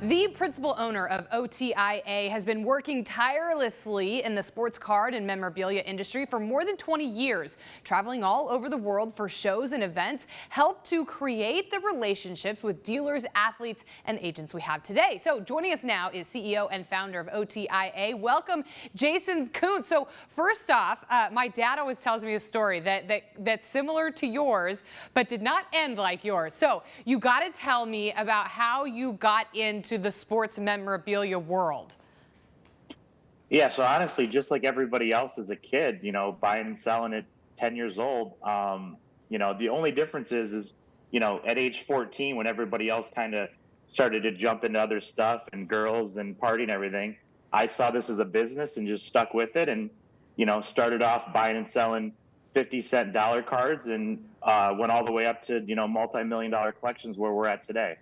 The principal owner of OTIA has been working tirelessly in the sports card and memorabilia industry for more than 20 years, traveling all over the world for shows and events, helped to create the relationships with dealers, athletes, and agents we have today. So joining us now is CEO and founder of OTIA. Welcome, Jason Kuntz. So first off, my dad always tells me a story that's similar to yours, but did not end like yours. So you got to tell me about how you got into the sports memorabilia world. Yeah, so honestly, just like everybody else as a kid, buying and selling at 10 years old, the only difference is, at age 14, when everybody else kind of started to jump into other stuff and girls and party and everything, I saw this as a business and just stuck with it and, started off buying and selling 50-cent dollar cards and went all the way up to, multi-million-dollar collections where we're at today.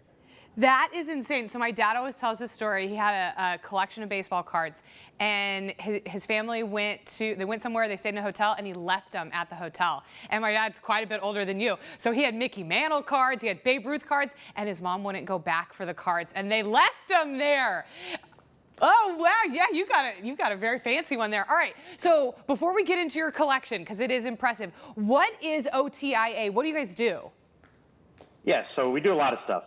That is insane. So my dad always tells this story. He had a collection of baseball cards, and his family they went somewhere, they stayed in a hotel, and he left them at the hotel. And my dad's quite a bit older than you. So he had Mickey Mantle cards, he had Babe Ruth cards, and his mom wouldn't go back for the cards, and they left them there. Oh, wow. Yeah, you got a very fancy one there. All right. So before we get into your collection, because it is impressive, what is OTIA? What do you guys do? Yeah, so we do a lot of stuff.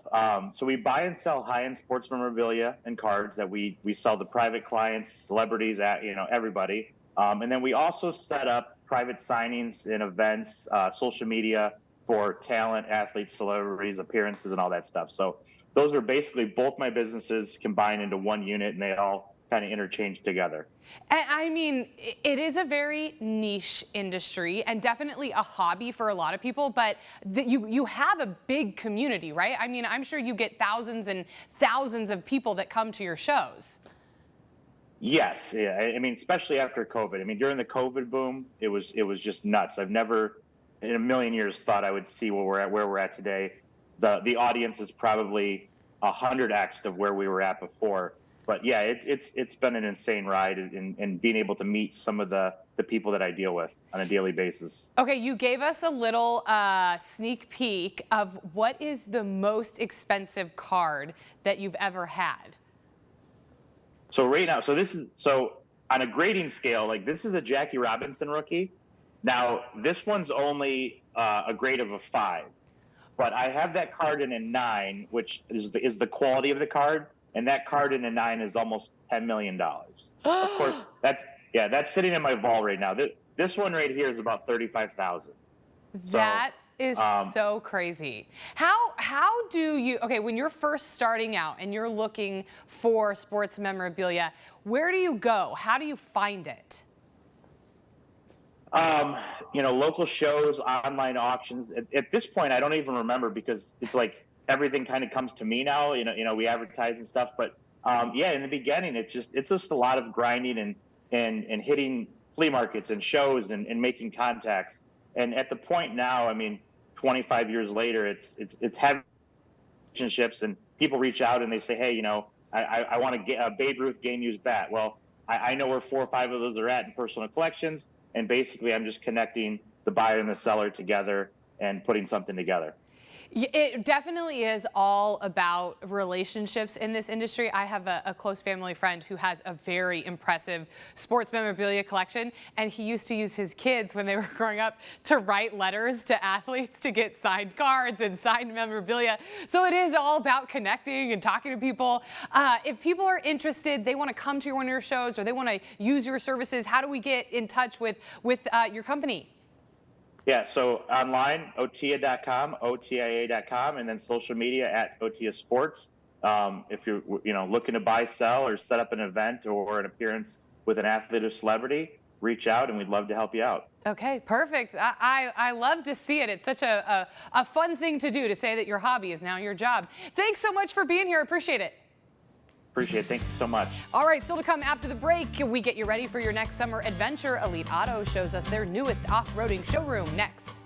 So we buy and sell high-end sports memorabilia and cards that we sell to private clients, celebrities, everybody. And then we also set up private signings and events, social media for talent, athletes, celebrities, appearances, and all that stuff. So those are basically both my businesses combined into one unit, and they all kind of interchange together. And I mean, it is a very niche industry and definitely a hobby for a lot of people, but you have a big community, right? I mean, I'm sure you get thousands and thousands of people that come to your shows. Yes, yeah. I mean, especially after COVID. I mean, during the COVID boom, it was just nuts. I've never in a million years thought I would see where we're at today. The audience is probably 100x of where we were at before. But yeah, it's been an insane ride and being able to meet some of the people that I deal with on a daily basis. Okay, you gave us a little sneak peek of what is the most expensive card that you've ever had. So right now, so on a grading scale, like this is a Jackie Robinson rookie. Now this one's only a grade of a 5, but I have that card in a 9, which is the quality of the card. And that card in a 9 is almost $10 million. Of course, that's sitting in my vault right now. This one right here is about $35,000. That is so crazy. How do you, okay, when you're first starting out and you're looking for sports memorabilia, where do you go? How do you find it? Local shows, online auctions. At this point, I don't even remember because it's like, everything kind of comes to me now. We advertise and stuff, but in the beginning, it's just a lot of grinding and hitting flea markets and shows and making contacts. And at the point now, I mean, 25 years later, it's having relationships and people reach out and they say, hey, I want to get a Babe Ruth game used bat. Well, I know where 4 or 5 of those are at in personal collections, and basically I'm just connecting the buyer and the seller together and putting something together. It definitely is all about relationships in this industry. I have a close family friend who has a very impressive sports memorabilia collection, and he used to use his kids when they were growing up to write letters to athletes to get signed cards and signed memorabilia. So it is all about connecting and talking to people. If people are interested, they want to come to one of your shows or they want to use your services, how do we get in touch with your company? Yeah, so online, OTIA.com, OTIA.com, and then social media at OTIA Sports. If you're looking to buy, sell, or set up an event or an appearance with an athlete or celebrity, reach out and we'd love to help you out. Okay, perfect. I love to see it. It's such a fun thing to do, to say that your hobby is now your job. Thanks so much for being here. Appreciate it. Appreciate it. Thank you so much. All right, still to come after the break, we get you ready for your next summer adventure. Elite Auto shows us their newest off-roading showroom next.